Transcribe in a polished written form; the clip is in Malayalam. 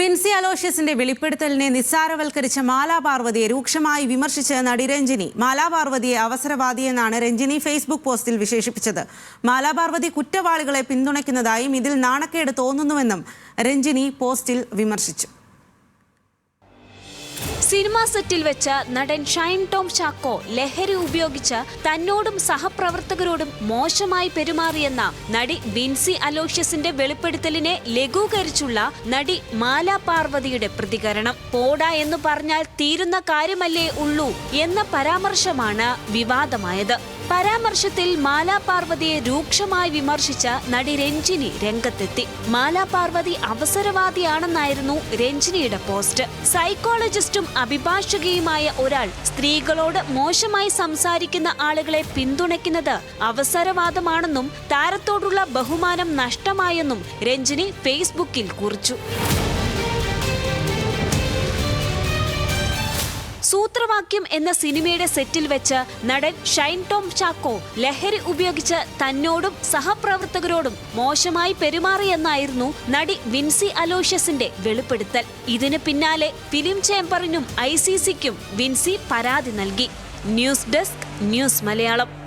വിൻസി അലോഷ്യസിന്റെ വെളിപ്പെടുത്തലിനെ നിസ്സാരവൽക്കരിച്ച മാലാ പാർവതിയെ രൂക്ഷമായി വിമർശിച്ച നടി രഞ്ജിനി മാലാ പാർവതിയെ അവസരവാദിയെന്നാണ് രഞ്ജിനി ഫേസ്ബുക്ക് പോസ്റ്റിൽ വിശേഷിപ്പിച്ചത്. മാലാ പാർവതി കുറ്റവാളികളെ പിന്തുണയ്ക്കുന്നതായും ഇതിൽ നാണക്കേട് തോന്നുന്നുവെന്നും രഞ്ജിനി പോസ്റ്റിൽ വിമർശിച്ചു. സിനിമാ സെറ്റിൽ വെച്ച് നടൻ ഷൈൻ ടോം ചാക്കോ ലഹരി ഉപയോഗിച്ച് തന്നോടും സഹപ്രവർത്തകരോടും മോശമായി പെരുമാറിയെന്ന നടി വിൻസി അലോഷ്യസിന്റെ വെളിപ്പെടുത്തലിനെ ലഘൂകരിച്ചുള്ള നടി മാലാ പാർവതിയുടെ പ്രതികരണം. പോടാ എന്ന് പറഞ്ഞാൽ തീരുന്ന കാര്യമല്ലേ ഉള്ളൂ എന്ന പരാമർശമാണ് വിവാദമായത്. പരാമർശത്തിൽ മാലാ പാർവതിയെ രൂക്ഷമായി വിമർശിച്ച നടി രഞ്ജിനി രംഗത്തെത്തി. മാലാ പാർവതി അവസരവാദിയാണെന്നായിരുന്നു രഞ്ജിനിയുടെ പോസ്റ്റ്. സൈക്കോളജിസ്റ്റും അഭിഭാഷകയുമായ ഒരാൾ സ്ത്രീകളോട് മോശമായി സംസാരിക്കുന്ന ആളുകളെ പിന്തുണയ്ക്കുന്നത് അവസരവാദമാണെന്നും താരത്തോടുള്ള ബഹുമാനം നഷ്ടമായെന്നും രഞ്ജിനി ഫേസ്ബുക്കിൽ കുറിച്ചു. സൂത്രവാക്യം എന്ന സിനിമയുടെ സെറ്റിൽ വെച്ച് നടൻ ഷൈൻ ടോം ചാക്കോ ലഹരി ഉപയോഗിച്ച് തന്നോടും സഹപ്രവർത്തകരോടും മോശമായി പെരുമാറിയെന്നായിരുന്നു നടി വിൻസി അലോഷ്യസിന്റെ വെളിപ്പെടുത്തൽ. ഇതിന് പിന്നാലെ ഫിലിം ചേംബറിനും ICCക്കും വിൻസി പരാതി നൽകി. News desk, news Malayalam.